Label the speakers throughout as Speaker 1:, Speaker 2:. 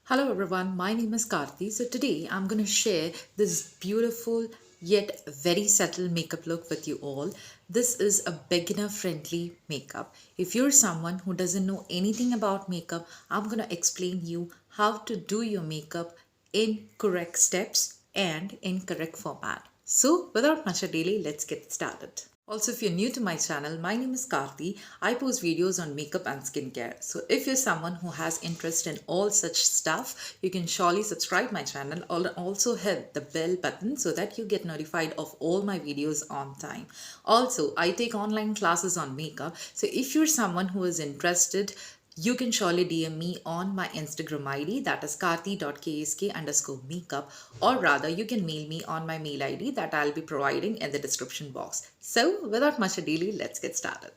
Speaker 1: Hello everyone, my name is Karthi. So today I'm going to share this beautiful yet very subtle makeup look with you all. This is a beginner friendly makeup. If you're someone who doesn't know anything about makeup, I'm going to explain you how to do your makeup in correct steps and in correct format. So without much ado, let's get started. Also, if you're new to my channel, my name is Karthi. I post videos on makeup and skincare. So if you're someone who has interest in all such stuff, you can surely subscribe my channel or also hit the bell button so that you get notified of all my videos on time. Also, I take online classes on makeup. So if you're someone who is interested, you can surely DM me on my Instagram ID, that is karthi.ksk_makeup, or rather you can mail me on my mail ID that I'll be providing in the description box. So without much ado, let's get started.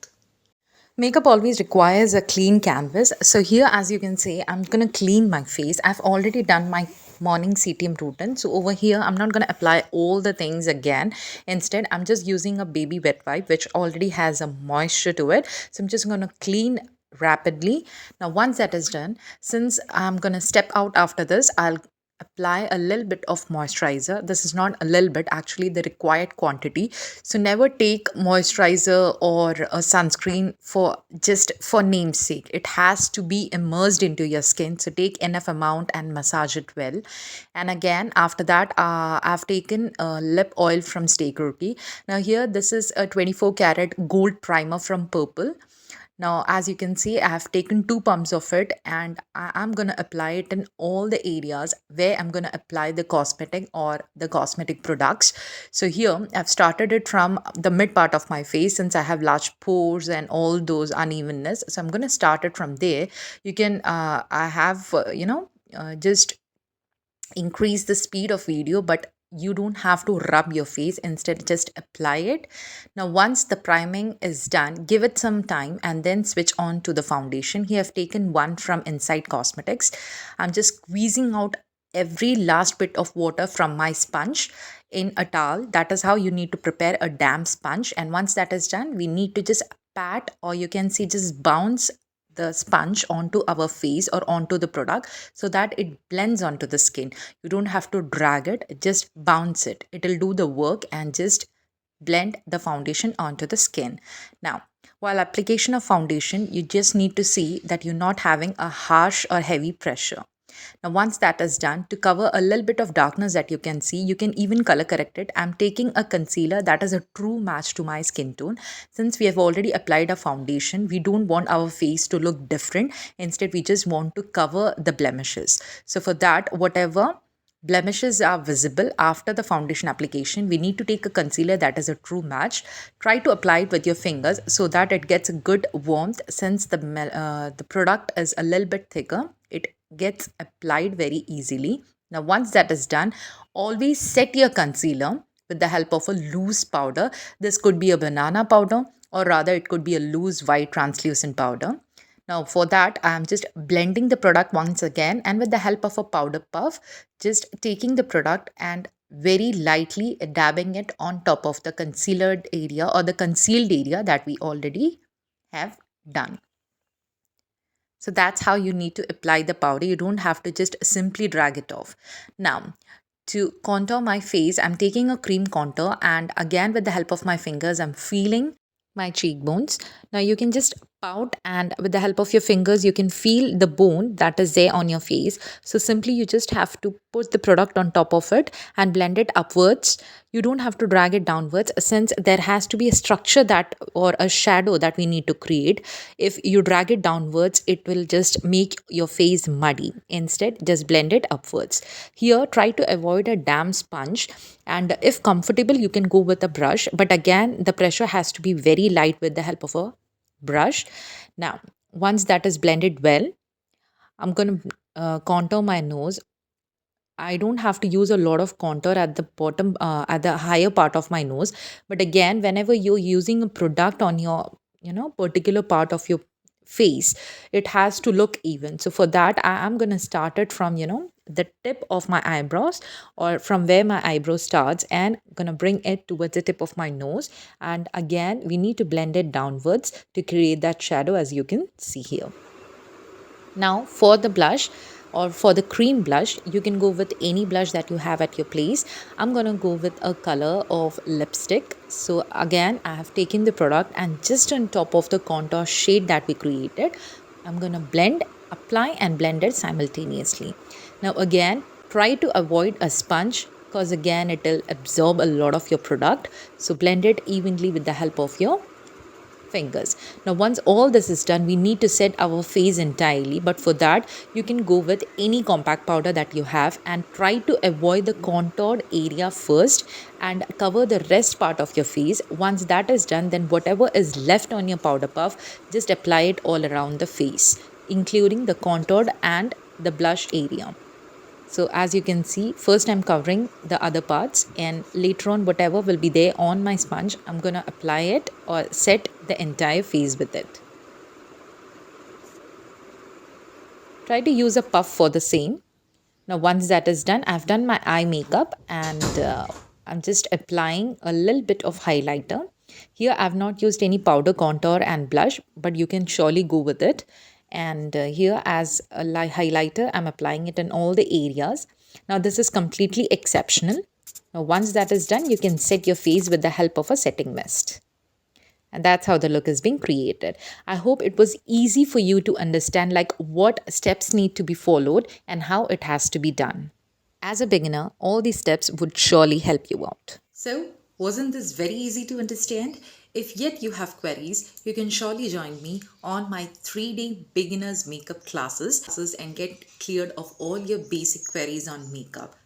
Speaker 1: Makeup always requires a clean canvas. So here, as you can see, I'm going to clean my face. I've already done my morning CTM routine. So over here, I'm not going to apply all the things again. Instead, I'm just using a baby wet wipe, which already has a moisture to it. So I'm just going to clean rapidly. Now, once that is done, since I'm going to step out after this, I'll apply a little bit of moisturizer. This is not a little bit, actually the required quantity. So never take moisturizer or a sunscreen for just for name's sake. It has to be immersed into your skin, so take enough amount and massage it well. And again, after that, I've taken lip oil from Stay Cookie. Now here, this is a 24 karat gold primer from Purple. Now, as you can see, I have taken two pumps of it and I am going to apply it in all the areas where I'm going to apply the cosmetic or the cosmetic products. So here, I've started it from the mid part of my face since I have large pores and all those unevenness. So I'm going to start it from there. You can, I have, just increase the speed of video, but you don't have to rub your face. Instead, just apply it. Now once the priming is done, give it some time and then switch on to the foundation. Here I've taken one from Inside Cosmetics. I'm just squeezing out every last bit of water from my sponge in a towel. That is how you need to prepare a damp sponge. And once that is done, we need to just pat, or you can see just bounce the sponge onto our face or onto the product so that it blends onto the skin. You don't have to drag it, just bounce it. It'll do the work and just blend the foundation onto the skin. Now, while application of foundation, you just need to see that you're not having a harsh or heavy pressure. Now, once that is done, to cover a little bit of darkness that you can see, you can even color correct it. I'm taking a concealer that is a true match to my skin tone. Since we have already applied a foundation, we don't want our face to look different. Instead, we just want to cover the blemishes. So for that, whatever blemishes are visible after the foundation application, we need to take a concealer that is a true match. Try to apply it with your fingers so that it gets a good warmth. Since the product is a little bit thicker, it gets applied very easily. Now once that is done, always set your concealer with the help of a loose powder. This could be a banana powder, or rather it could be a loose white translucent powder. Now for that, I am just blending the product once again, and with the help of a powder puff, just taking the product and very lightly dabbing it on top of the concealed area or the concealed area that we already have done. So that's how you need to apply the powder. You don't have to just simply drag it off. Now, to contour my face, I'm taking a cream contour, and again with the help of my fingers, I'm feeling my cheekbones. Now you can just pout, and with the help of your fingers you can feel the bone that is there on your face. So simply you just have to put the product on top of it and blend it upwards. You don't have to drag it downwards, since there has to be a structure that or a shadow that we need to create. If you drag it downwards, it will just make your face muddy. Instead, just blend it upwards. Here, try to avoid a damp sponge, and if comfortable you can go with a brush, but again the pressure has to be very light with the help of a brush. Now once that is blended well, I'm going to contour my nose. I don't have to use a lot of contour at the bottom, at the higher part of my nose. But again, whenever you're using a product on your, particular part of your face, it has to look even. So for that, I am going to start it from, the tip of my eyebrows, or from where my eyebrow starts, and going to bring it towards the tip of my nose. And again, we need to blend it downwards to create that shadow, as you can see here. Now for the blush, Or for the cream blush, you can go with any blush that you have at your place. I'm gonna go with a color of lipstick. So again, I have taken the product and just on top of the contour shade that we created, I'm gonna blend, apply and blend it simultaneously. Now again, try to avoid a sponge because again it will absorb a lot of your product. So blend it evenly with the help of your fingers. Now once all this is done, we need to set our face entirely, but for that you can go with any compact powder that you have and try to avoid the contoured area first and cover the rest part of your face. Once that is done, then whatever is left on your powder puff, just apply it all around the face, including the contoured and the blush area. So as you can see, first I'm covering the other parts and later on whatever will be there on my sponge, I'm gonna apply it or set the entire face with it. Try to use a puff for the same. Now once that is done, I've done my eye makeup and I'm just applying a little bit of highlighter. Here I've not used any powder contour and blush, but you can surely go with it. And here as a highlighter, I'm applying it in all the areas. Now this is completely exceptional. Now once that is done, you can set your face with the help of a setting mist. And that's how the look is being created. I hope it was easy for you to understand like what steps need to be followed and how it has to be done. As a beginner, all these steps would surely help you out. So, wasn't this very easy to understand? If yet you have queries, you can surely join me on my 3-day beginners makeup classes and get cleared of all your basic queries on makeup.